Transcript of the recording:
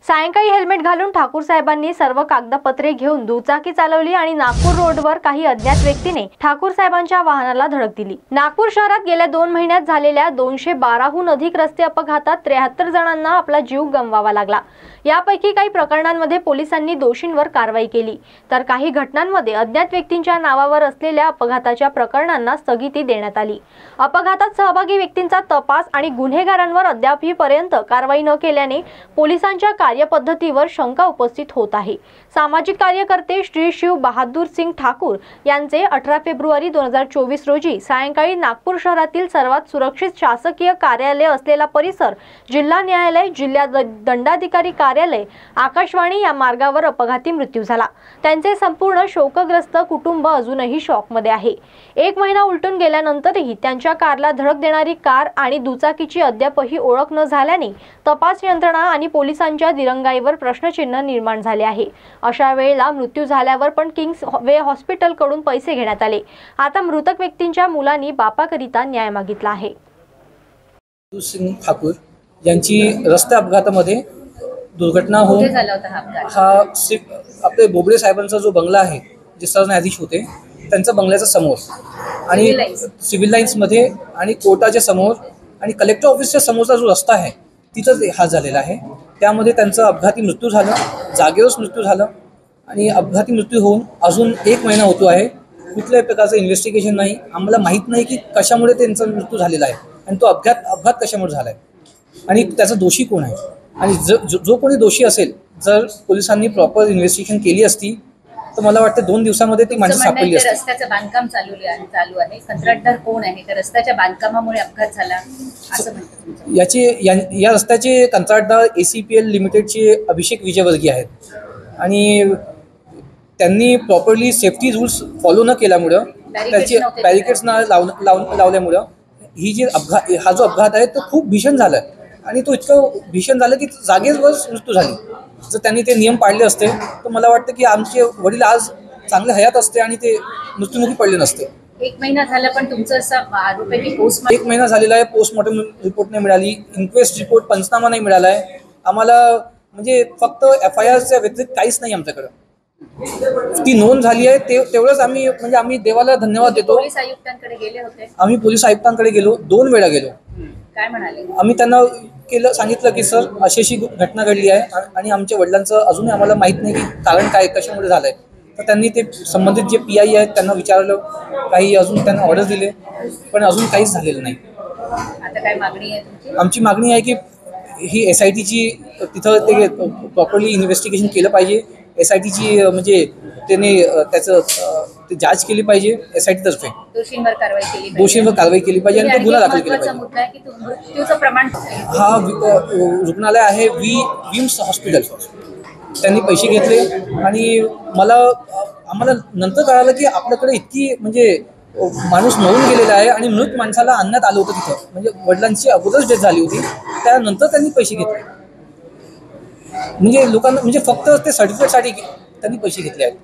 सायंकाळी हेल्मेट घालून ठाकूर साहेबांनी सर्व कागदपत्रे घेऊन दुचाकी चालवली आणि नागपूर रोडवर काही अज्ञात व्यक्तीने ठाकूर साहेबांच्या वाहनाला धडक दिली। नागपूर शहरात गेल्या 2 महिन्यात झालेल्या 212हून अधिक रस्ते अपघातात 73 जणांना आपला जीव गमवावा लागला। यापैकी काही प्रकरणांमध्ये पोलिसांनी दोषींवर कारवाई केली, तर काही घटनांमध्ये अज्ञात व्यक्तींच्या नावावर असलेल्या अपघाताच्या प्रकरणांना स्थगिती देण्यात आली। अपघातात सहभागी व्यक्तींचा तपास आणि गुन्हेगारांवर अद्यापपर्यंत कारवाई न केल्याने पोलिसांच्या कार्यपद्धतीवर शंका उपस्थित होत आहे। सामाजिक कार्यकर्ते श्री शिव बहादूर सिंग ठाकूर यांचे 18 फेब्रुवारी 2024 रोजी सायंकाळी नागपूर शहरातील सर्वात सुरक्षित शासकीय कार्यालय असलेला परिसर, जिल्हा न्यायालय, जिल्हा दंडाधिकारी कार्यालय, आकाशवाणी या मार्गावर अपघाती मृत्यू झाला। त्यांचे संपूर्ण शोकग्रस्त कुटुंब अजूनही शॉकमध्ये आहे। 1 महिना उलटून गेल्यानंतरही त्यांच्या कारला धडक देणारी कार आणि दुचाकीची अद्यापही ओळख न झाल्याने तपास यंत्रणा आणि पोलिसांच्या दिरंगाईवर प्रश्नचिन्ह निर्माण झाले आहे। अशा वेळेला मृत्यू झाल्यावर पण किंग्स वे हॉस्पिटल कडून पैसे घेण्यात आले। आता मृतक व्यक्तींच्या मुलांनी बापाकरिता न्याय मागितला आहे। सिंग ठाकूर यांची रस्ते अपघातामध्ये दुर्घटना होऊन हा आपले बोबडे साहेबांचा जो बंगला आहे, जे सरन्यायाधीश होते, त्यांच्या बंगल्याच्या समोर आणि सिव्हिल लाईन्समध्ये आणि कोर्टाच्या समोर आणि कलेक्टर ऑफिसच्या समोरचा जो रस्ता आहे तिथंच हा झालेला आहे। त्यामध्ये त्यांचा अपघाती मृत्यू झाला, जागेवरच मृत्यू झाला आणि अपघाती मृत्यू होऊन अजून 1 महिना होतो आहे। कुठल्याही प्रकारचं इन्व्हेस्टिगेशन नाही। आम्हाला माहीत नाही की कशामुळे त्यांचा मृत्यू झालेला आहे आणि तो अपघात कशामुळे झाला आहे आणि त्याचा दोषी कोण आहे। आणि जो कोणी दोषी असेल, जर पोलिसांनी प्रॉपर इन्व्हेस्टिगेशन केली असती तर मला वाटतं 2 दिवसामध्ये ती माणसं सापडली असती। रस्त्याचं बांधकाम चालू आहे, कंत्राटदार कोण आहे, त्या रस्त्याच्या बांधकामामुळे अपघात झाला असं म्हणतात। या रस्त्याचे कंत्राटदार ACPL लिमिटेडचे अभिषेक विजयवर्गीय आहेत आणि त्यांनी प्रॉपरली सेफ्टी रूल्स फॉलो न केल्यामुळं, त्याचे बॅरिकेड्स न लावल्यामुळं हा जो अपघात आहे तो खूप भीषण झाला आणि तो इतकं भीषण झालं की जागेवरच मृत्यू झाली। जर त्यांनी ते नियम पाळले असते तर मला वाटतं की आमचे वडील आज चांगले हयात असते आणि ते मृत्युमुखी पडले नसते। 1 महिना झाला पण तुमचं असं आरोप आहे की पोस्टमॉर्टम 1 महिना झालेला आहे, पोस्टमॉर्टम रिपोर्ट नाही मिळाली, इन्क्वेस्ट रिपोर्ट, पंचनामा नाही मिळाला आहे आम्हाला। म्हणजे फक्त FIRच्या व्यतिरिक्त काहीच नाही आमच्याकडं। ती नोंद झाली आहे तेवढंच आम्ही देवाला धन्यवाद देतो। पोलीस आयुक्तांकडे गेले होते? आम्ही पोलीस आयुक्तांकडे गेलो, 2 वेळा गेलो। काय म्हणाले? आम्ही त्यांना सांगितलं की सर अशी घटना घडली आहे आणि आमच्या वडिलांचं अजूनही आम्हाला माहीत नाही की कारण काय, कशामुळे झालंय। तर त्यांनी ते संबंधित जे PI आहेत त्यांना विचारलं, काही अजून त्यांना ऑर्डर दिले, पण अजून काहीच झालेलं नाही। आता काय मागणी आहे तुमची? आमची मागणी आहे की ही SITची तिथं ते प्रॉपरली इन्व्हेस्टिगेशन केलं पाहिजे। SITची म्हणजे त्याने त्याचं जांच केली पाहिजे SIT तर्फे। दोषींवर कारवाई केली पाहिजे आणि तो गुन्हा दाखल केला पाहिजे। मुद्दा आहे की मृत्यूचं प्रमाण हा रुग्णालय आहे विम्स हॉस्पिटल, त्यांनी पैसे घेतले आणि आम्हाला नंतर कळालं की आपल्याकडे इतकी म्हणजे माणूस मरून गेलेला आहे आणि मृत माणसाला आणण्यात आलं होतं तिथं, म्हणजे वडिलांची अगोदरच डेथ झाली होती, त्यानंतर त्यांनी पैसे घेतले। म्हणजे लोकांना म्हणजे फक्त ते सर्टिफिकेटसाठी त्यांनी पैसे घेतले आहेत।